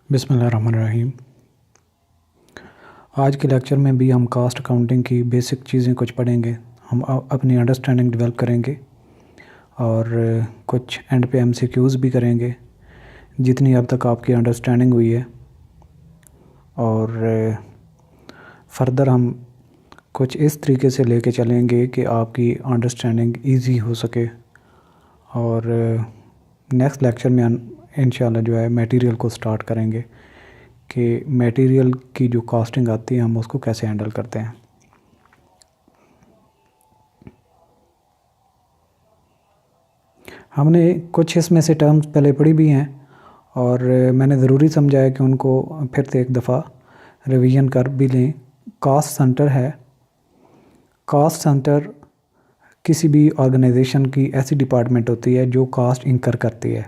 बिस्मिल्लाहिर्रहमानिर्रहीम। आज के लेक्चर में भी हम कास्ट अकाउंटिंग की बेसिक चीज़ें कुछ पढ़ेंगे। हम अपनी अंडरस्टैंडिंग डेवलप करेंगे और कुछ एंड पे एमसीक्यूज़ भी करेंगे जितनी अब तक आपकी अंडरस्टैंडिंग हुई है। और फर्दर हम कुछ इस तरीके से लेके चलेंगे कि आपकी अंडरस्टैंडिंग इजी हो सके। और नेक्स्ट लेक्चर में इंशाल्लाह जो है मटेरियल को स्टार्ट करेंगे कि मटेरियल की जो कॉस्टिंग आती है हम उसको कैसे हैंडल करते हैं। हमने कुछ इसमें से टर्म्स पहले पढ़ी भी हैं और मैंने ज़रूरी समझा है कि उनको फिर से एक दफ़ा रिवीजन कर भी लें। कॉस्ट सेंटर है। कॉस्ट सेंटर किसी भी ऑर्गेनाइजेशन की ऐसी डिपार्टमेंट होती है जो कॉस्ट इंकर करती है,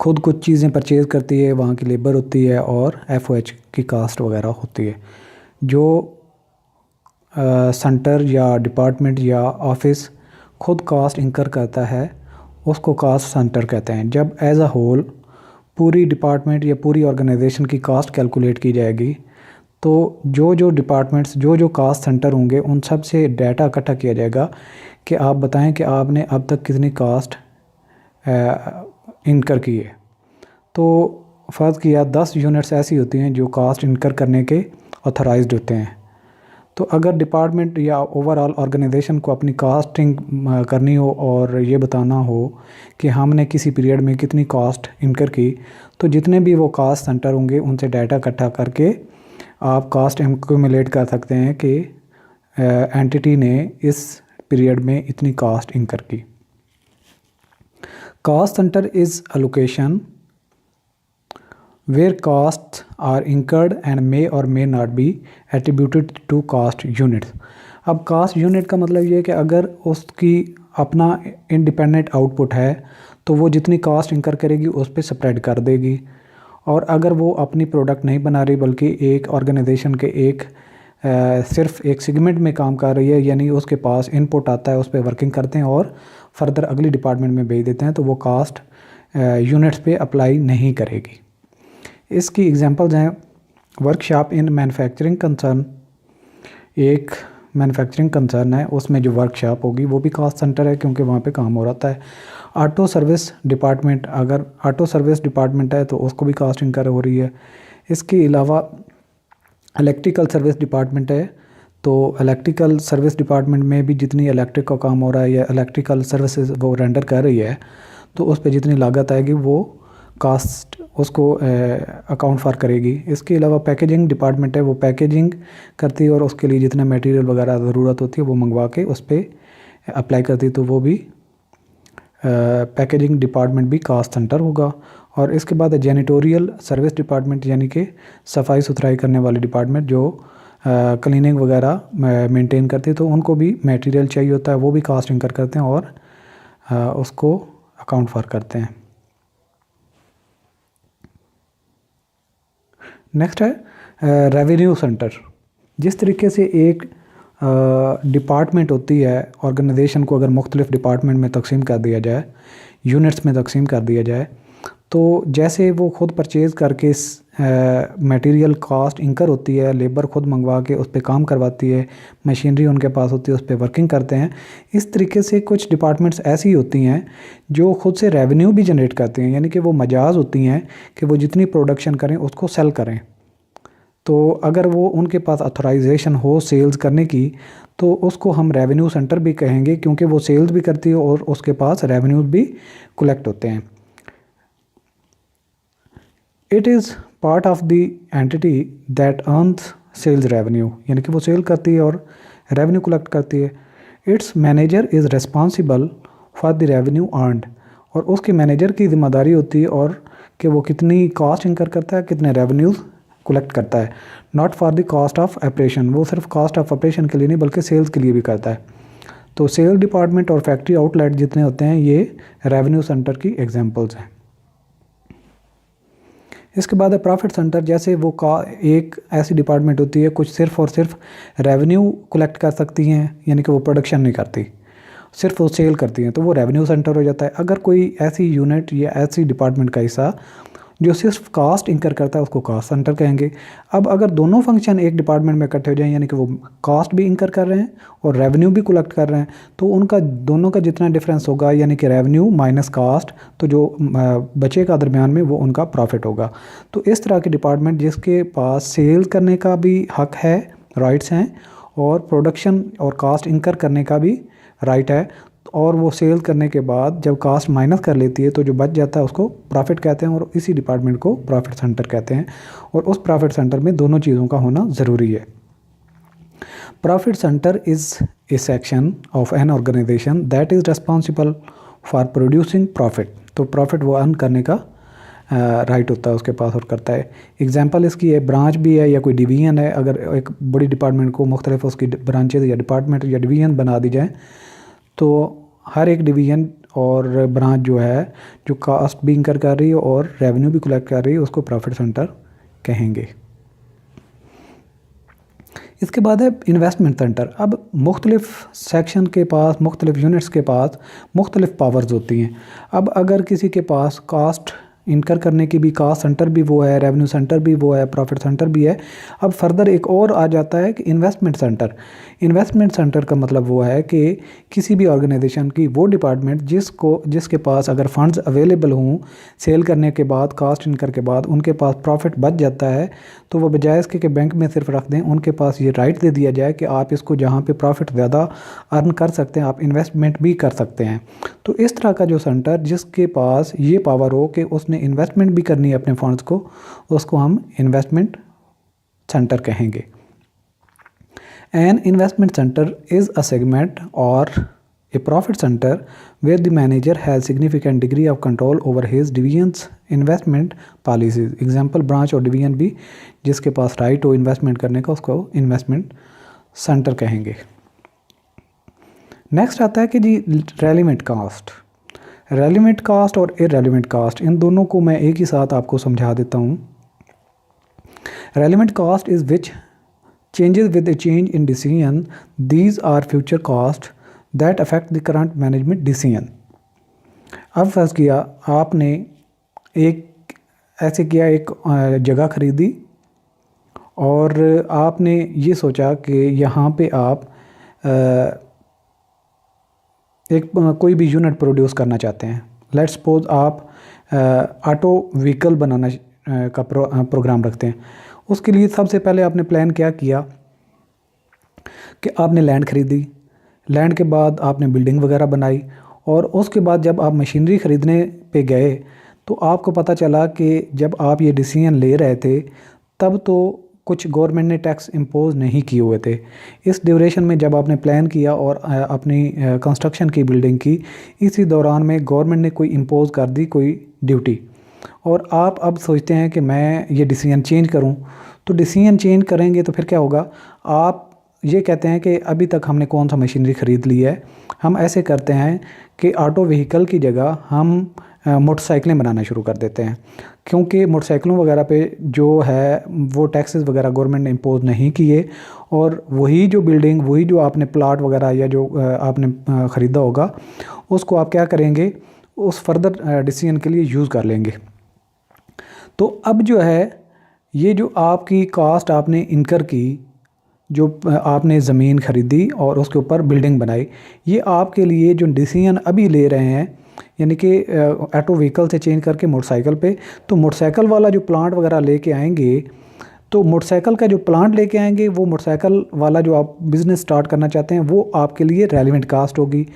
खुद कुछ चीज़ें परचेज़ करती है, वहाँ की लेबर होती है और एफओएच की कास्ट वगैरह होती है। जो सेंटर या डिपार्टमेंट या ऑफिस खुद कास्ट इंकर करता है उसको कास्ट सेंटर कहते हैं। जब एज अ होल पूरी डिपार्टमेंट या पूरी ऑर्गेनाइजेशन की कास्ट कैलकुलेट की जाएगी तो जो जो डिपार्टमेंट्स जो कास्ट सेंटर होंगे उन सब से डाटा इकट्ठा किया जाएगा कि आप बताएं कि आपने अब तक कितनी कास्ट इनकर की है। तो फ़र्ज़ किया 10 यूनिट्स ऐसी होती हैं जो कास्ट इनकर करने के ऑथराइज्ड होते हैं। तो अगर डिपार्टमेंट या ओवरऑल ऑर्गेनाइजेशन को अपनी कास्टिंग करनी हो और ये बताना हो कि हमने किसी पीरियड में कितनी कास्ट इनकर की, तो जितने भी वो कास्ट सेंटर होंगे उनसे डाटा इकट्ठा करके आप कास्ट एक्यूमुलेट कर सकते हैं कि एंटिटी ने इस पीरियड में इतनी कास्ट इनकर की। Cost centre is a location where costs are incurred and may or may not be attributed to cost units। अब कास्ट यूनिट का मतलब ये है कि अगर उसकी अपना इंडिपेंडेंट आउटपुट है तो वो जितनी कास्ट इंकर करेगी उस पर स्प्रेड कर देगी। और अगर वो अपनी प्रोडक्ट नहीं बना रही बल्कि एक ऑर्गेनाइजेशन के सिर्फ एक सेगमेंट में काम कर रही है, यानी उसके पास इनपुट आता है, उस पर वर्किंग करते हैं और फर्दर अगली डिपार्टमेंट में भेज देते हैं, तो वो कास्ट यूनिट्स पे अप्लाई नहीं करेगी। इसकी एग्जांपल्स हैं वर्कशॉप इन मैन्युफैक्चरिंग कंसर्न। एक मैन्युफैक्चरिंग कंसर्न है, उसमें जो वर्कशॉप होगी वो भी कास्ट सेंटर है क्योंकि वहाँ पे काम हो रहा है। ऑटो सर्विस डिपार्टमेंट, अगर ऑटो सर्विस डिपार्टमेंट है तो उसको भी कास्ट इनकर हो रही है। इसके अलावा इलेक्ट्रिकल सर्विस डिपार्टमेंट है तो इलेक्ट्रिकल सर्विस डिपार्टमेंट में भी जितनी इलेक्ट्रिक का काम हो रहा है या इलेक्ट्रिकल सर्विसेज वो रेंडर कर रही है तो उस पर जितनी लागत आएगी वो कास्ट उसको अकाउंट फॉर करेगी। इसके अलावा पैकेजिंग डिपार्टमेंट है, वो पैकेजिंग करती है और उसके लिए जितना मटेरियल वगैरह ज़रूरत होती है वो मंगवा के उस पर अप्लाई करती है, तो वो भी पैकेजिंग डिपार्टमेंट भी कास्ट सेंटर होगा। और इसके बाद जेनिटोरियल सर्विस डिपार्टमेंट यानी कि सफाई सुथराई करने वाली डिपार्टमेंट जो क्लीनिंग वगैरह मेंटेन करती है, तो उनको भी मटेरियल चाहिए होता है, वो भी कास्ट इनकर करते हैं और उसको अकाउंट फॉर करते हैं। नेक्स्ट है रेवेन्यू सेंटर। जिस तरीके से एक डिपार्टमेंट होती है, ऑर्गेनाइजेशन को अगर मुख्तलिफ डिपार्टमेंट में तकसीम कर दिया जाए, यूनिट्स में तकसीम कर दिया जाए, तो जैसे वो खुद परचेज़ करके मटेरियल कास्ट इंकर होती है, लेबर खुद मंगवा के उस पर काम करवाती है, मशीनरी उनके पास होती है, उस पर वर्किंग करते हैं। इस तरीके से कुछ डिपार्टमेंट्स ऐसी होती हैं जो खुद से रेवेन्यू भी जनरेट करती हैं, यानी कि वो मजाज होती हैं कि वो जितनी प्रोडक्शन करें उसको सेल करें। तो अगर वो उनके पास ऑथराइजेशन हो सेल्स करने की तो उसको हम रेवेन्यू सेंटर भी कहेंगे क्योंकि वो सेल्स भी करती है और उसके पास रेवेन्यूज भी कलेक्ट होते हैं। It is part of the entity that earns sales revenue, यानी कि वो सेल करती है और रेवेन्यू कलेक्ट करती है। It's manager is responsible for the revenue earned, और उसके मैनेजर की जिम्मेदारी होती है और कि वो कितनी कास्ट इनकर करता है, कितने रेवेन्यूज़ कलेक्ट करता है। Not for the cost of operation, वो सिर्फ कॉस्ट ऑफ ऑपरेशन के लिए नहीं बल्कि सेल्स के लिए भी करता है। तो सेल डिपार्टमेंट और फैक्ट्री आउटलेट जितने होते हैं ये रेवेन्यू सेंटर की एग्जांपल्स हैं। इसके बाद है प्रॉफिट सेंटर। जैसे वो एक ऐसी डिपार्टमेंट होती है कुछ सिर्फ और सिर्फ रेवेन्यू कलेक्ट कर सकती हैं, यानी कि वो प्रोडक्शन नहीं करती, सिर्फ वो सेल करती हैं, तो वो रेवेन्यू सेंटर हो जाता है। अगर कोई ऐसी यूनिट या ऐसी डिपार्टमेंट का हिस्सा जो सिर्फ कास्ट इंकर करता है उसको कास्ट सेंटर कहेंगे। अब अगर दोनों फंक्शन एक डिपार्टमेंट में इकट्ठे हो जाएं, यानी कि वो कास्ट भी इंकर कर रहे हैं और रेवेन्यू भी कलेक्ट कर रहे हैं, तो उनका दोनों का जितना डिफरेंस होगा, यानी कि रेवेन्यू माइनस कास्ट, तो जो बचेगा दरमियान में वो उनका प्रॉफिट होगा। तो इस तरह के डिपार्टमेंट जिसके पास सेल करने का भी हक है, राइट्स हैं, और प्रोडक्शन और कास्ट इंकर करने का भी राइट है, और वो सेल करने के बाद जब कास्ट माइनस कर लेती है तो जो बच जाता है उसको प्रॉफिट कहते हैं, और इसी डिपार्टमेंट को प्रॉफिट सेंटर कहते हैं। और उस प्रॉफिट सेंटर में दोनों चीज़ों का होना ज़रूरी है। Profit centre is a section of an organisation that is responsible for producing profit. तो प्रॉफिट वो अर्न करने का राइट होता है उसके पास और करता है। एग्जांपल इसकी है ब्रांच भी है या कोई डिवीज़न है। अगर एक बड़ी डिपार्टमेंट को मुख्तलिफ उसकी ब्रांचेज या डिपार्टमेंट या डिवीज़न बना दी जाए, तो हर एक डिवीज़न और ब्रांच जो है, जो कास्ट भी इंकर कर रही है और रेवेन्यू भी कलेक्ट कर रही है, उसको प्रॉफिट सेंटर कहेंगे। इसके बाद है इन्वेस्टमेंट सेंटर। अब मुख्तलिफ सेक्शन के पास, मुख्तलिफ यूनिट्स के पास मुख्तलिफ पावर्स होती हैं। अब अगर किसी के पास कास्ट इनकर करने की भी कास्ट सेंटर भी वो है, रेवेन्यू सेंटर भी वो है, प्रॉफिट सेंटर भी है, अब फर्दर एक और आ जाता है कि इन्वेस्टमेंट सेंटर। इन्वेस्टमेंट सेंटर का मतलब वो है कि किसी भी ऑर्गेनाइजेशन की वो डिपार्टमेंट जिसके पास अगर फंड्स अवेलेबल हों सेल करने के बाद, कास्ट इनकर के बाद उनके पास प्रॉफिट बच जाता है, तो वो बजाय इसके कि बैंक में सिर्फ रख दें, उनके पास ये राइट दे दिया जाए कि आप इसको जहाँ पे प्रॉफिट ज़्यादा अर्न कर सकते हैं, आप इन्वेस्टमेंट भी कर सकते हैं। तो इस तरह का जो सेंटर जिसके पास ये पावर हो कि उसने इन्वेस्टमेंट भी करनी है अपने फंड्स को, उसको हम इन्वेस्टमेंट सेंटर कहेंगे। An investment centre is a segment और a profit center where the manager has significant degree of control over his division's investment policies। Example branch और डिवीजन भी जिसके पास राइट हो इन्वेस्टमेंट करने का, उसको इन्वेस्टमेंट सेंटर कहेंगे। नेक्स्ट आता है कि जी रेलिवेंट कास्ट। रेलिवेंट कास्ट और इररेलिवेंट कास्ट, इन दोनों को मैं एक ही साथ आपको समझा देता हूँ। Relevant cost is which changes with a change in decision, these are future costs that affect the current management decision। अब फर्ज किया आपने एक जगह खरीदी और आपने ये सोचा कि यहाँ पे आप कोई भी यूनिट प्रोड्यूस करना चाहते हैं। लेट्स सपोज आप ऑटो व्हीकल बनाना का प्रोग्राम रखते हैं। उसके लिए सबसे पहले आपने प्लान क्या किया कि आपने लैंड ख़रीदी, लैंड के बाद आपने बिल्डिंग वगैरह बनाई, और उसके बाद जब आप मशीनरी ख़रीदने पे गए तो आपको पता चला कि जब आप ये डिसीजन ले रहे थे तब तो कुछ गवर्नमेंट ने टैक्स इम्पोज नहीं किए हुए थे। इस ड्यूरेशन में जब आपने प्लान किया और अपनी कंस्ट्रक्शन की बिल्डिंग की, इसी दौरान में गवर्नमेंट ने कोई इम्पोज कर दी कोई ड्यूटी, और आप अब सोचते हैं कि मैं ये डिसीजन चेंज करूं। तो डिसीजन चेंज करेंगे तो फिर क्या होगा, आप ये कहते हैं कि अभी तक हमने कौन सा मशीनरी ख़रीद ली है, हम ऐसे करते हैं कि ऑटो व्हीकल की जगह हम मोटरसाइकिलें बनाना शुरू कर देते हैं, क्योंकि मोटरसाइकिलों वगैरह पे जो है वो टैक्सेस वगैरह गवर्नमेंट ने इम्पोज नहीं किए, और वही जो बिल्डिंग, वही जो आपने प्लाट वगैरह या जो आपने ख़रीदा होगा उसको आप क्या करेंगे, उस फर्दर डिसीजन के लिए यूज़ कर लेंगे। तो अब जो है ये जो आपकी कास्ट आपने इनकर की, जो आपने ज़मीन ख़रीदी और उसके ऊपर बिल्डिंग बनाई, ये आपके लिए जो डिसीजन अभी ले रहे हैं, यानी कि ऑटो व्हीकल से चेंज करके मोटरसाइकिल पे, तो मोटरसाइकिल वाला जो प्लांट वगैरह लेके आएंगे, तो मोटरसाइकिल का जो प्लांट लेके आएंगे, वो मोटरसाइकिल वाला जो आप बिज़नेस स्टार्ट करना चाहते हैं वो आपके लिए रेलिवेंट कास्ट होगी,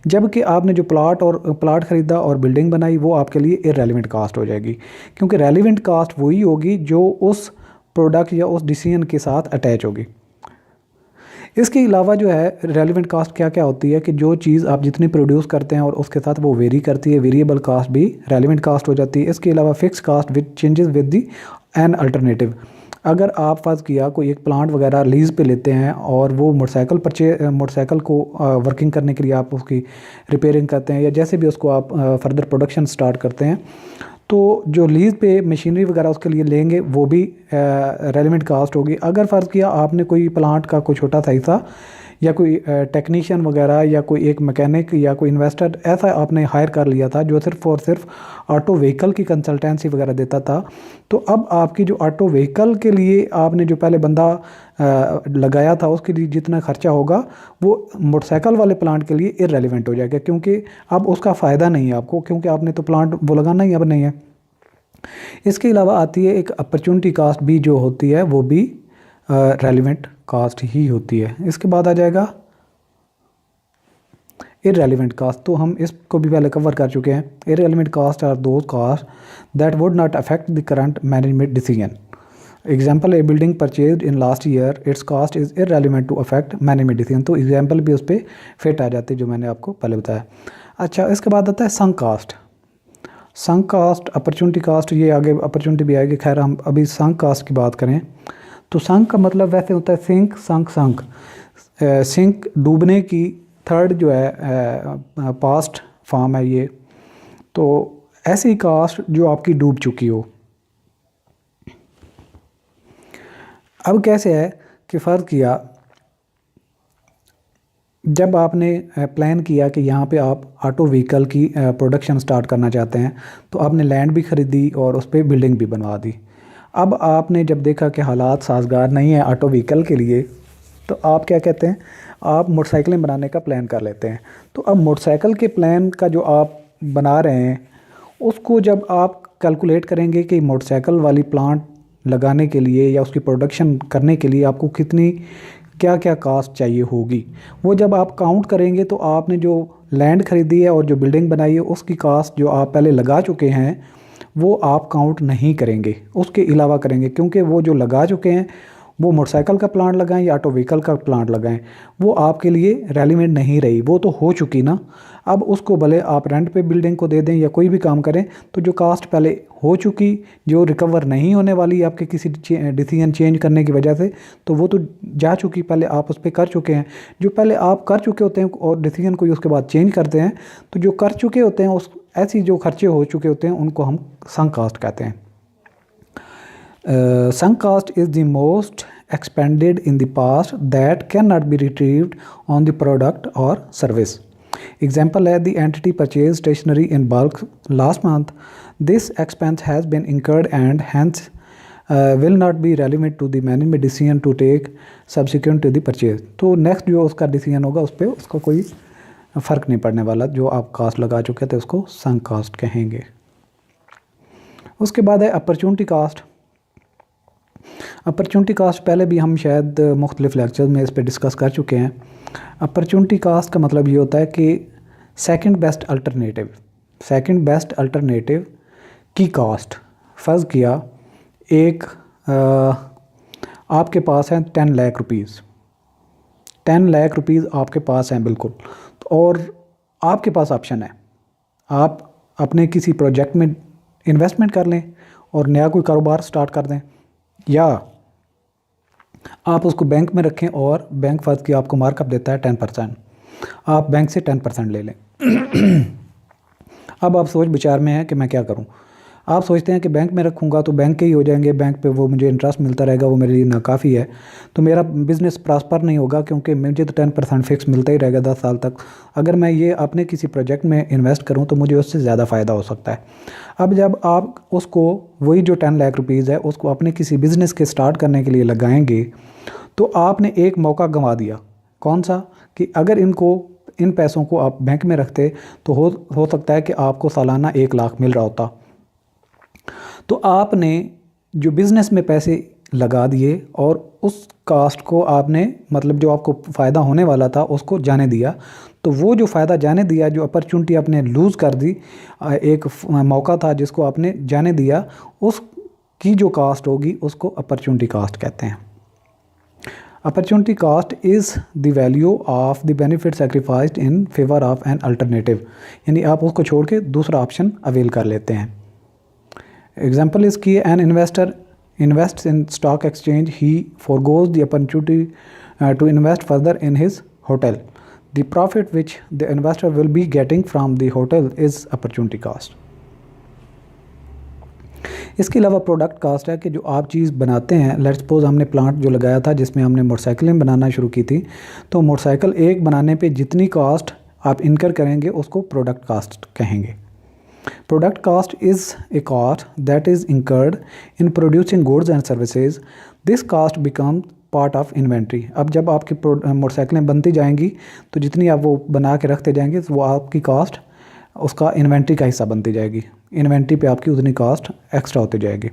जबकि आपने जो प्लाट ख़रीदा और बिल्डिंग बनाई वो आपके लिए इररेलिवेंट कास्ट हो जाएगी, क्योंकि रेलिवेंट कास्ट वही होगी जो उस प्रोडक्ट या उस डिसीजन के साथ अटैच होगी। इसके अलावा जो है रेलिवेंट कास्ट क्या क्या होती है कि जो चीज़ आप जितनी प्रोड्यूस करते हैं और उसके साथ वो वेरी करती है, वेरिएबल कास्ट भी रेलिवेंट कास्ट हो जाती है। इसके अलावा fix cost with changes with the an alternative. अगर आप फर्ज किया कोई एक प्लांट वगैरह लीज़ पे लेते हैं और वो मोटरसाइकिल को वर्किंग करने के लिए आप उसकी रिपेयरिंग करते हैं या जैसे भी उसको आप फर्दर प्रोडक्शन स्टार्ट करते हैं, तो जो लीज़ पे मशीनरी वगैरह उसके लिए लेंगे वो भी रेलिवेंट कास्ट होगी। अगर फ़र्ज़ किया आपने कोई प्लांट का कोई छोटा सा हिस्सा या कोई टेक्नीशियन वगैरह या कोई एक मैकेनिक या कोई इन्वेस्टर ऐसा आपने हायर कर लिया था जो सिर्फ और सिर्फ ऑटो व्हीकल की कंसल्टेंसी वगैरह देता था, तो अब आपकी जो ऑटो व्हीकल के लिए आपने जो पहले बंदा लगाया था उसके लिए जितना खर्चा होगा वो मोटरसाइकिल वाले प्लांट के लिए इररेलेवेंट हो जाएगा, क्योंकि अब उसका फ़ायदा नहीं है आपको, क्योंकि आपने तो प्लांट वो लगाना ही अब नहीं है। इसके अलावा आती है एक अपॉर्चुनिटी कास्ट भी जो होती है वो भी रेलिवेंट कास्ट ही होती है। इसके बाद आ जाएगा इररेलेवेंट कास्ट, तो हम इसको भी पहले कवर कर चुके हैं। Irrelevant cost are those cost that would not affect the current management decision. Example, a building purchase in last year, its cost is irrelevant to affect management decision. तो example भी उस पर फिट आ जाते जो मैंने आपको पहले बताया। अच्छा, इसके बाद आता है संक कास्ट। संक कास्ट, अपॉर्चुनिटी कास्ट, ये आगे अपॉर्चुनिटी भी आएगी। खैर हम अभी संक कास्ट की बात करें तो संक का मतलब वैसे होता है सिंक, संक, संक। सिंक डूबने की थर्ड जो है पास्ट फॉर्म है ये। तो ऐसी कास्ट जो आपकी डूब चुकी हो। अब कैसे है कि फ़र्ज़ किया जब आपने प्लान किया कि यहाँ पे आप ऑटो व्हीकल की प्रोडक्शन स्टार्ट करना चाहते हैं, तो आपने लैंड भी ख़रीदी और उस पर बिल्डिंग भी बनवा दी। अब आपने जब देखा कि हालात साजगार नहीं है ऑटो व्हीकल के लिए, तो आप क्या कहते हैं, आप मोटरसाइकिलें बनाने का प्लान कर लेते हैं। तो अब मोटरसाइकिल के प्लान का जो आप बना रहे हैं उसको जब आप कैलकुलेट करेंगे कि मोटरसाइकिल वाली प्लांट लगाने के लिए या उसकी प्रोडक्शन करने के लिए आपको कितनी क्या क्या कास्ट चाहिए होगी, वो जब आप काउंट करेंगे तो आपने जो लैंड ख़रीदी है और जो बिल्डिंग बनाई है उसकी कास्ट जो आप पहले लगा चुके हैं वो आप काउंट नहीं करेंगे, उसके अलावा करेंगे, क्योंकि वो जो लगा चुके हैं वो मोटरसाइकिल का प्लांट लगाएं या ऑटो व्हीकल का प्लांट लगाएं, वो आपके लिए रेलिवेंट नहीं रही, वो तो हो चुकी ना। अब उसको भले आप रेंट पे बिल्डिंग को दे दें या कोई भी काम करें, तो जो कास्ट पहले हो चुकी जो रिकवर नहीं होने वाली आपके किसी डिसीजन चेंज करने की वजह से, तो वो तो जा चुकी, पहले आप उस पर कर चुके हैं। जो पहले आप कर चुके होते हैं और डिसीजन कोई उसके बाद चेंज करते हैं, तो जो कर चुके होते हैं उस ऐसी जो खर्चे हो चुके होते हैं उनको हम संक कास्ट कहते हैं। Sunk cost is the most expended in the past that cannot be retrieved on the product or service. Example है, the entity purchased stationery in bulk last month. This expense has been incurred and hence will not be relevant to the management decision to take subsequent to the purchase. तो next जो उसका decision होगा उस पर उसका कोई फ़र्क नहीं पड़ने वाला, जो आप कास्ट लगा चुके थे उसको संक कास्ट कहेंगे। उसके बाद है अपॉर्चुनिटी कास्ट। अपॉर्चुनिटी कास्ट पहले भी हम शायद मुख्तलिफ लेक्चर्स में इस पर डिस्कस कर चुके हैं। अपॉर्चुनिटी कास्ट का मतलब ये होता है कि सेकंड बेस्ट अल्टरनेटिव की कास्ट। फ़र्ज़ किया एक आपके पास है 10 लाख रुपीज़, 10 लाख रुपीज़ आपके पास हैं बिल्कुल, और आपके पास ऑप्शन है आप अपने किसी प्रोजेक्ट में इन्वेस्टमेंट कर लें और नया कोई कारोबार स्टार्ट कर दें, या आप उसको बैंक में रखें और बैंक फ़र्ज़ की आपको मार्कअप देता है 10%, आप बैंक से 10% ले लें। अब आप सोच विचार में हैं कि मैं क्या करूं। आप सोचते हैं कि बैंक में रखूंगा तो बैंक के ही हो जाएंगे, बैंक पे वो मुझे इंटरेस्ट मिलता रहेगा, वो मेरे लिए नाकाफ़ी है, तो मेरा बिज़नेस प्रॉस्पर नहीं होगा, क्योंकि मुझे तो 10% फिक्स मिलता ही रहेगा 10 साल तक। अगर मैं ये अपने किसी प्रोजेक्ट में इन्वेस्ट करूं तो मुझे उससे ज़्यादा फ़ायदा हो सकता है। अब जब आप उसको वही जो 10 लाख रुपीज़ है उसको अपने किसी बिज़नेस के स्टार्ट करने के लिए लगाएंगे, तो आपने एक मौका गंवा दिया। कौन सा? कि अगर इन पैसों को आप बैंक में रखते तो हो सकता है कि आपको सालाना 1 लाख मिल रहा होता। तो आपने जो बिज़नेस में पैसे लगा दिए और उस कास्ट को आपने, मतलब जो आपको फ़ायदा होने वाला था उसको जाने दिया, तो वो जो फ़ायदा जाने दिया, जो अपॉर्चुनिटी आपने लूज़ कर दी, एक मौका था जिसको आपने जाने दिया, उसकी जो कास्ट होगी उसको अपॉर्चुनिटी कास्ट कहते हैं। Opportunity cost is the value of the benefit sacrificed in favour of an alternative, यानी आप उसको छोड़ के दूसरा ऑप्शन अवेल कर लेते हैं। एग्जाम्पल इज़ कि an investor invests in stock exchange, he foregoes the opportunity to invest further in his hotel. The profit which the investor will be getting from the hotel is opportunity cost. इसके अलावा product cast है कि जो आप चीज़ बनाते हैं, let's suppose हमने plant जो लगाया था जिसमें हमने मोटरसाइकिलें बनाना शुरू की थी, तो मोटरसाइकिल एक बनाने पे जितनी कॉस्ट आप इनकर करेंगे उसको प्रोडक्ट कास्ट कहेंगे। Product cost is a cost that is incurred in producing goods and services. This cost become part of inventory. अब जब आपकी मोटरसाइकिलें बनती जाएंगी तो जितनी आप वो बना के रखते जाएंगे तो वो आपकी कॉस्ट उसका इन्वेंट्री का हिस्सा बनती जाएगी। इन्वेंट्री पे आपकी उतनी कॉस्ट एक्स्ट्रा होती जाएगी।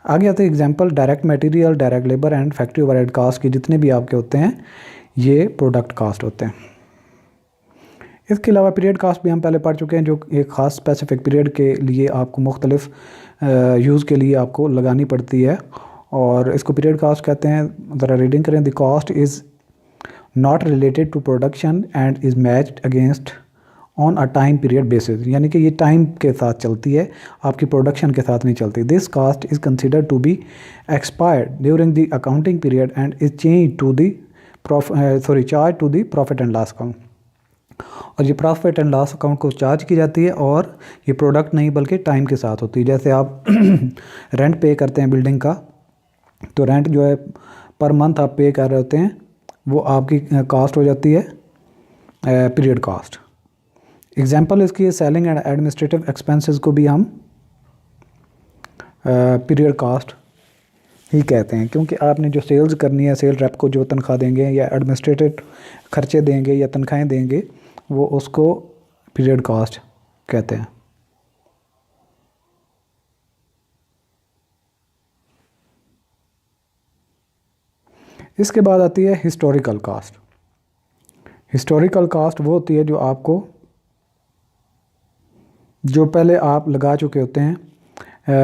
आगे आते हैं example, direct material, direct labour and factory overhead cost की जितने भी आपके होते हैं ये प्रोडक्ट कास्ट होते हैं। इसके अलावा पीरियड कास्ट भी हम पहले पढ़ चुके हैं, जो एक ख़ास स्पेसिफिक पीरियड के लिए आपको मुख्तलिफ यूज़ के लिए आपको लगानी पड़ती है और इसको पीरियड कास्ट कहते हैं। ज़रा रीडिंग करें, the cost is not related to production and is matched against on a time period basis, यानी कि ये टाइम के साथ चलती है, आपकी प्रोडक्शन के साथ नहीं चलती। This cost is considered to be expired during the accounting period and is change to the charge to the profit and loss account. और ये प्रॉफिट एंड लॉस अकाउंट को चार्ज की जाती है और ये प्रोडक्ट नहीं बल्कि टाइम के साथ होती है। जैसे आप रेंट पे करते हैं बिल्डिंग का, तो रेंट जो है पर मंथ आप पे कर रहे होते हैं, वो आपकी कास्ट हो जाती है पीरियड कास्ट। एग्जाम्पल इसकी है सेलिंग एंड एडमिनिस्ट्रेटिव एक्सपेंसेस को भी हम पीरियड कास्ट ही कहते हैं, क्योंकि आपने जो सेल्स करनी है, सेल रेप को जो तनख्वाह देंगे या एडमिनिस्ट्रेटिव खर्चे देंगे या तनख्वाहें देंगे, वो उसको पीरियड कास्ट कहते हैं। इसके बाद आती है हिस्टोरिकल कास्ट। हिस्टोरिकल कास्ट वो होती है जो आपको जो पहले आप लगा चुके होते हैं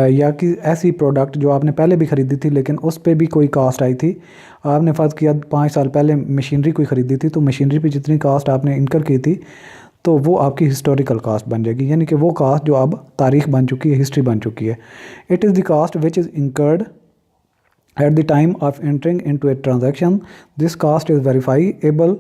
या कि ऐसी प्रोडक्ट जो आपने पहले भी ख़रीदी थी लेकिन उस पर भी कोई कास्ट आई थी। आपने फ़र्ज़ किया 5 साल पहले मशीनरी कोई ख़रीदी थी, तो मशीनरी पे जितनी कास्ट आपने इनकर की थी तो वो आपकी हिस्टोरिकल कास्ट बन जाएगी, यानी कि वो कास्ट जो अब तारीख़ बन चुकी है, हिस्ट्री बन चुकी है। It is the cost which is incurred at the time of entering into a transaction. This cost is verifiable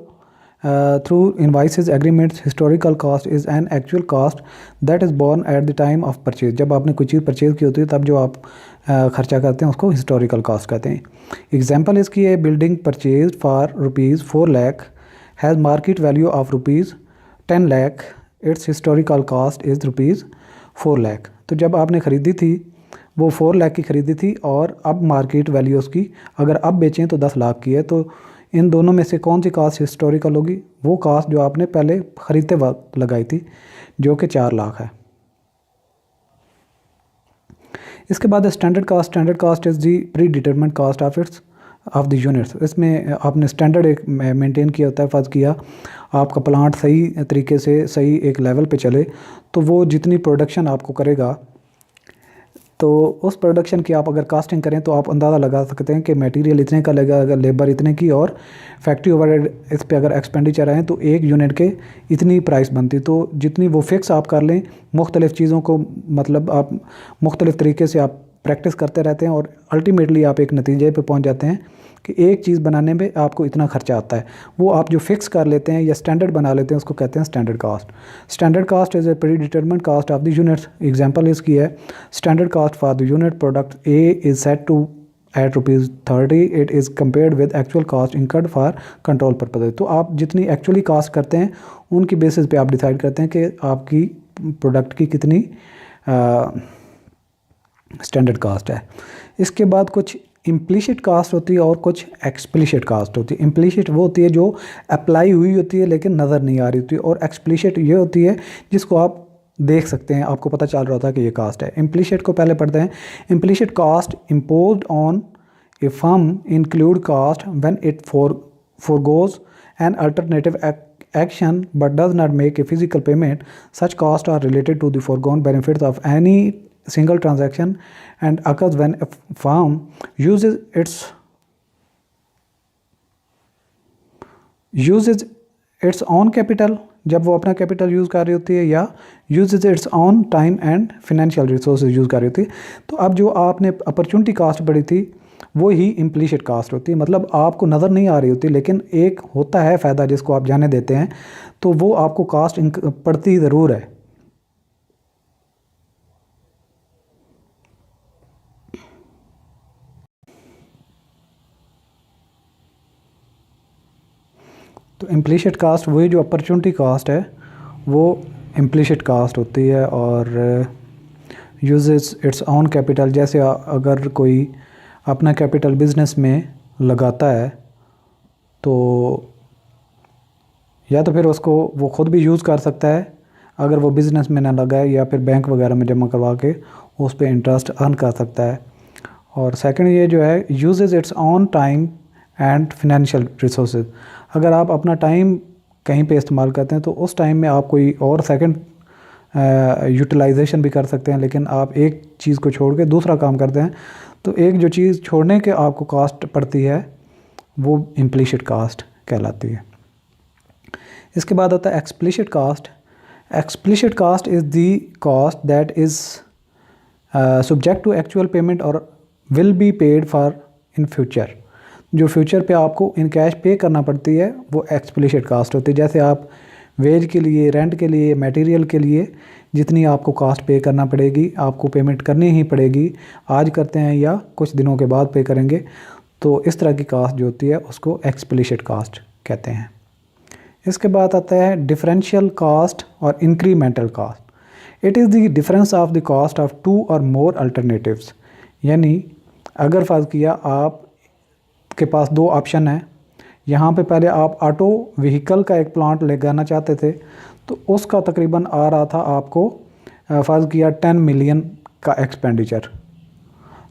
through invoices, agreements. Historical cost is an actual cost that is borne at the time of purchase. जब आपने कोई चीज़ purchase की होती है तब जो आप खर्चा करते हैं उसको हिस्टोरिकल कास्ट कहते हैं। एग्जाम्पल इसकी है, building purchase for ₹4 lakh has market value of ₹10 lakh, its historical cost is ₹4 lakh. तो जब आपने ख़रीदी थी वो 4 लाख की ख़रीदी थी और अब मार्केट वैल्यू उसकी अगर अब बेचें तो 10 लाख की है, तो इन दोनों में से कौन सी कास्ट हिस्टोरिकल होगी? वो कास्ट जो आपने पहले ख़रीदते वक्त लगाई थी जो कि 4 लाख है। इसके बाद standard cost. Standard cost is the predetermined cost of the units. इसमें आपने स्टैंडर्ड एक मेंटेन किया होता है। फ़र्ज़ किया आपका प्लांट सही तरीके से सही एक लेवल पे चले तो वो जितनी प्रोडक्शन आपको करेगा, तो उस प्रोडक्शन की आप अगर कास्टिंग करें तो आप अंदाज़ा लगा सकते हैं कि मटेरियल इतने का लगेगा, अगर लेबर इतने की, और फैक्ट्री ओवरहेड इस पे अगर एक्सपेंडिचर आए तो एक यूनिट के इतनी प्राइस बनती। तो जितनी वो फिक्स आप कर लें, मुख्तलिफ़ चीज़ों को मतलब आप मुख्तलिफ़ तरीके से आप प्रैक्टिस करते रहते हैं और अल्टीमेटली आप एक नतीजे पे पहुंच जाते हैं कि एक चीज़ बनाने में आपको इतना खर्चा आता है। वो आप जो फिक्स कर लेते हैं या स्टैंडर्ड बना लेते हैं उसको कहते हैं standard cost. Standard cost is a predetermined cost of the units. Example इसकी है, standard cost for the unit product A is set to at ₹30, it is compared with actual cost incurred for control purpose. तो आप जितनी actually cast करते हैं उनकी basis पे आप डिसाइड करते हैं कि आपकी प्रोडक्ट की कितनी स्टैंडर्ड कास्ट है। इसके बाद कुछ इम्प्लिसिट कास्ट होती है और कुछ एक्सप्लिसिट कास्ट होती है। इम्प्लिसिट वो होती है जो अप्लाई हुई होती है लेकिन नज़र नहीं आ रही होती है, और एक्सप्लिसिट ये होती है जिसको आप देख सकते हैं, आपको पता चल रहा होता है कि ये कास्ट है। इम्प्लिसिट को पहले पढ़ते हैं। Implicit cost imposed on a firm include cost when it forgoes an alternative action but does not make a physical payment. Such costs are related to the foregone benefits of any single transaction and occurs when a firm uses its own capital, जब वो अपना capital use कर रही होती है, या usage it's on time and financial resources use कर रही होती है। तो अब जो आपने अपॉर्चुनिटी कास्ट पढ़ी थी वो ही इम्प्लिसिट कास्ट होती है, मतलब आपको नज़र नहीं आ रही होती लेकिन एक होता है फ़ायदा जिसको आप जाने देते हैं, तो वो आपको कास्ट पड़ती ज़रूर है। तो इम्प्लिसिट कास्ट वही जो अपॉर्चुनिटी कास्ट है वो इम्प्लिसिट कास्ट होती है। और यूजेस इट्स ओन कैपिटल, जैसे अगर कोई अपना कैपिटल बिजनेस में लगाता है तो या तो फिर उसको वो ख़ुद भी यूज़ कर सकता है अगर वो बिज़नेस में ना लगाए, या फिर बैंक वगैरह में जमा करवा के उस पे इंटरेस्ट अर्न कर सकता है। और सेकंड ये जो है uses it's on time and financial resources, अगर आप अपना टाइम कहीं पे इस्तेमाल करते हैं तो उस टाइम में आप कोई और सेकंड यूटिलाइजेशन भी कर सकते हैं, लेकिन आप एक चीज़ को छोड़ के दूसरा काम करते हैं तो एक जो चीज़ छोड़ने के आपको कास्ट पड़ती है वो इम्प्लिसिट कास्ट कहलाती है। इसके बाद आता है explicit cost. Explicit cost is the cost that is subject to actual payment और will be paid for in future, जो फ्यूचर पे आपको इन कैश पे करना पड़ती है वो एक्सप्लिसिट कास्ट होती है। जैसे आप वेज के लिए, रेंट के लिए, मटेरियल के लिए जितनी आपको कास्ट पे करना पड़ेगी, आपको पेमेंट करनी ही पड़ेगी, आज करते हैं या कुछ दिनों के बाद पे करेंगे, तो इस तरह की कास्ट जो होती है उसको एक्सप्लिसिट कास्ट कहते हैं। इसके बाद आता है डिफरेंशियल कास्ट और incremental cost. It is the difference of the cost of two और मोर अल्टरनेटिव्स, यानी अगर फ़र्ज़ किया आप के पास दो ऑप्शन है, यहाँ पे पहले आप ऑटो व्हीकल का एक प्लांट लगाना चाहते थे तो उसका तकरीबन आ रहा था आपको फ़र्ज़ किया 10 मिलियन का एक्सपेंडिचर,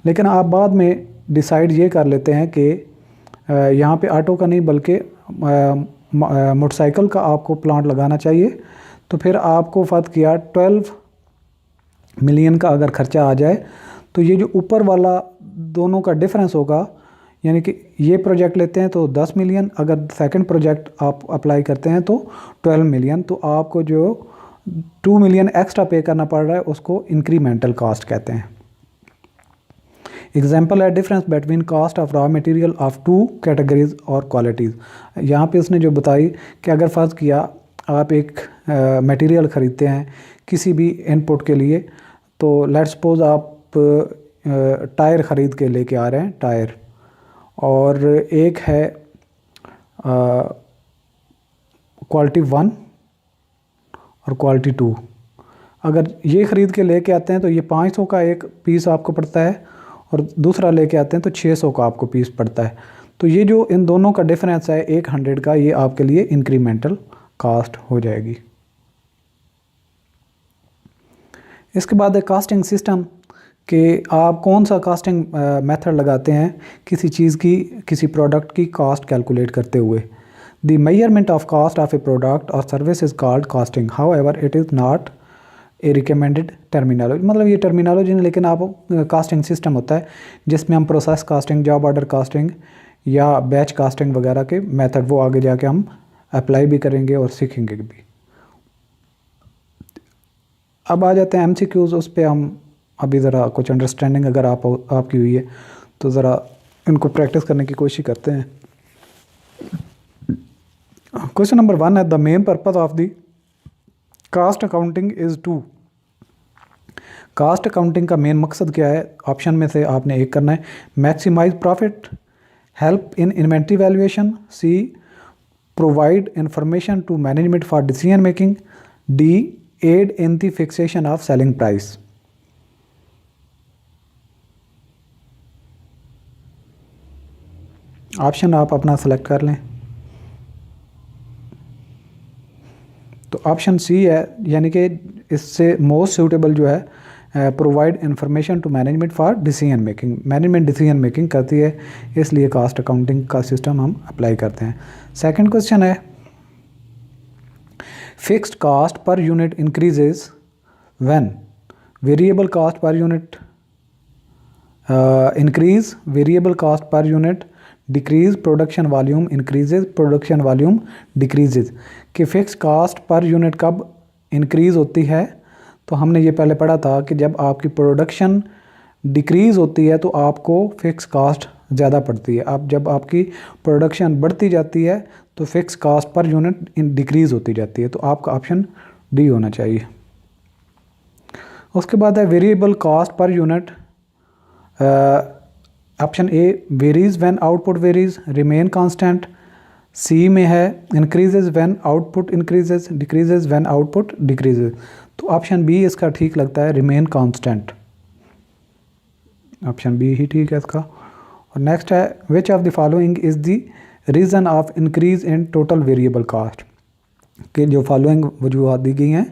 लेकिन आप बाद में डिसाइड ये कर लेते हैं कि यहाँ पे ऑटो का नहीं बल्कि मोटरसाइकिल का आपको प्लांट लगाना चाहिए, तो फिर आपको फ़र्ज़ किया 12 मिलियन का अगर ख़र्चा आ जाए तो ये जो ऊपर वाला दोनों का डिफरेंस होगा, यानी कि ये प्रोजेक्ट लेते हैं तो 10 मिलियन, अगर सेकंड प्रोजेक्ट आप अप्लाई करते हैं तो 12 मिलियन, तो आपको जो 2 मिलियन एक्स्ट्रा पे करना पड़ रहा है उसको इंक्रीमेंटल कास्ट कहते हैं। एग्जाम्पल है difference between caste of raw material of two categories और क्वालिटीज़। यहाँ पे उसने जो बताई कि अगर फ़र्ज़ किया आप एक मटेरियल ख़रीदते हैं किसी भी इनपुट के लिए, तो लेट्स सपोज आप टायर ख़रीद के लेके आ रहे हैं टायर, और एक है क्वालिटी 1 और क्वालिटी 2, अगर ये ख़रीद के लेके आते हैं तो ये 500 का एक पीस आपको पड़ता है और दूसरा लेके आते हैं तो 600 का आपको पीस पड़ता है। तो ये जो इन दोनों का डिफरेंस है 100 का, ये आपके लिए इंक्रीमेंटल कास्ट हो जाएगी। इसके बाद है कास्टिंग सिस्टम, कि आप कौन सा कास्टिंग मेथड लगाते हैं किसी चीज़ की, किसी प्रोडक्ट की कास्ट कैलकुलेट करते हुए। The measurement of cost of a product और service is called costing, however it is not a recommended terminology. मतलब ये टर्मिनोलॉजी नहीं, लेकिन आप कास्टिंग सिस्टम होता है जिसमें हम process casting, job order casting या बैच कास्टिंग वगैरह के मेथड वो आगे जाके हम अप्लाई भी करेंगे और सीखेंगे भी। अब आ जाते हैं MCQs, उस पर हम अभी ज़रा कुछ अंडरस्टैंडिंग अगर आपकी हुई है तो ज़रा इनको प्रैक्टिस करने की कोशिश करते हैं। क्वेश्चन नंबर 1 है the main purpose of the cost accounting is to. Cost accounting का मेन मकसद क्या है? ऑप्शन में से आपने एक करना है, maximise profit, help in inventory valuation, C provide information to management for decision making, D aid in the fixation of selling price. Option आप अपना सेलेक्ट कर लें। तो ऑप्शन सी है, यानी कि इससे मोस्ट सूटेबल जो है provide information to management for decision making. Management decision making करती है, इसलिए कास्ट अकाउंटिंग का सिस्टम हम अप्लाई करते हैं। सेकंड क्वेश्चन है fixed cost per unit increases when variable cost per unit increase, variable cost per unit decrease, production volume increases, production volume decreases. कि fix cost per unit कब increase होती है? तो हमने ये पहले पढ़ा था कि जब आपकी प्रोडक्शन डिक्रीज़ होती है तो आपको फ़िक्स कास्ट ज़्यादा पड़ती है। अब जब आपकी प्रोडक्शन बढ़ती जाती है तो fix cost per unit decrease होती जाती है। तो आपका ऑप्शन डी होना चाहिए। उसके बाद है variable cost per unit, option A varies when output varies, remain constant, C में है increases when output increases, decreases when output decreases. तो ऑप्शन बी इसका ठीक लगता है, रिमेन कांस्टेंट। ऑप्शन बी ही ठीक है इसका। और नेक्स्ट है which of the following is the reason of increase in total variable cost. कि जो फॉलोइंग वजूहत दी गई हैं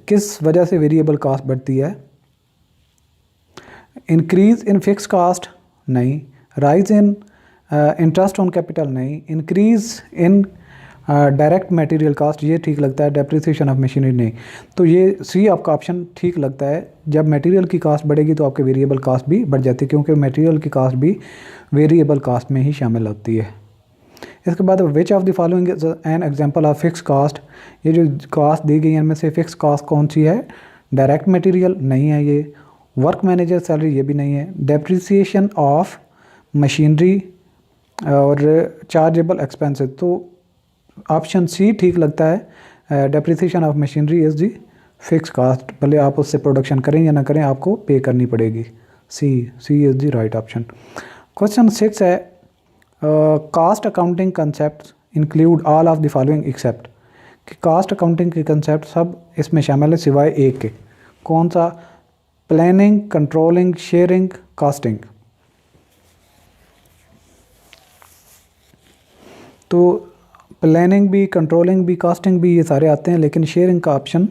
किस वजह से वेरिएबल कास्ट बढ़ती है। इंक्रीज इन फिक्स कास्ट नहीं, rise in interest on capital नहीं, increase in direct material cost ये ठीक लगता है, डेप्रिसिएशन ऑफ मशीनरी नहीं। तो ये सी आपका ऑप्शन ठीक लगता है। जब मटेरियल की कास्ट बढ़ेगी तो आपके वेरिएबल कास्ट भी बढ़ जाती है, क्योंकि मटेरियल की कास्ट भी वेरिएबल कास्ट में ही शामिल होती है। इसके बाद which of the following is an example of fix cost. ये जो कास्ट दी गई है इनमें से फिक्स कास्ट कौन सी है। डायरेक्ट मटेरियल नहीं है ये, वर्क मैनेजर सैलरी ये भी नहीं है, डेप्रिसिएशन ऑफ मशीनरी और चार्जेबल एक्सपेंसेस। तो ऑप्शन सी ठीक लगता है, depreciation of machinery is the fix cost. भले आप उससे प्रोडक्शन करें या ना करें आपको पे करनी पड़ेगी। C is the right option. Question 6 है cost accounting concept include all of the following except. कि कास्ट अकाउंटिंग के कंसेप्ट सब इसमें शामिल है सिवाय एक के। कौन सा। Planning, controlling, sharing, costing. तो प्लानिंग भी, कंट्रोलिंग भी, कास्टिंग भी ये सारे आते हैं, लेकिन शेयरिंग का ऑप्शन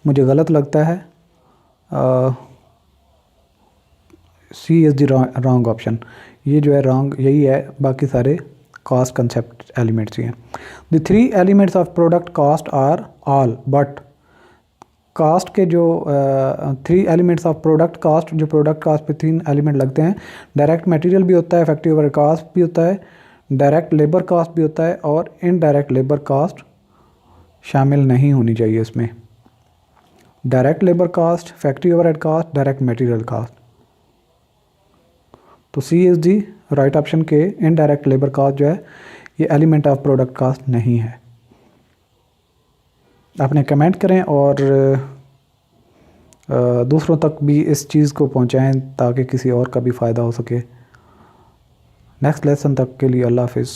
मुझे गलत लगता है। सी इज़ द रॉन्ग ऑप्शन। ये जो है रॉन्ग यही है, बाकी सारे कास्ट कंसेप्ट एलिमेंट्स ही हैं। The 3 elements of product cost are all but. Cost के जो 3 एलिमेंट्स ऑफ प्रोडक्ट कास्ट, जो प्रोडक्ट कास्ट पे 3 एलिमेंट लगते हैं। डायरेक्ट मटेरियल भी होता है, फैक्ट्री ओवर कास्ट भी होता है, डायरेक्ट लेबर कास्ट भी होता है, और इनडायरेक्ट लेबर कास्ट शामिल नहीं होनी चाहिए इसमें। Direct labour cost, factory overhead cost, direct material cost. तो C is the right option के इनडायरेक्ट लेबर कास्ट जो है ये एलिमेंट ऑफ प्रोडक्ट कास्ट नहीं है। आपने कमेंट करें और दूसरों तक भी इस चीज़ को पहुंचाएं ताकि किसी और का भी फ़ायदा हो सके। नेक्स्ट लेसन तक के लिए अल्लाह हाफिज़।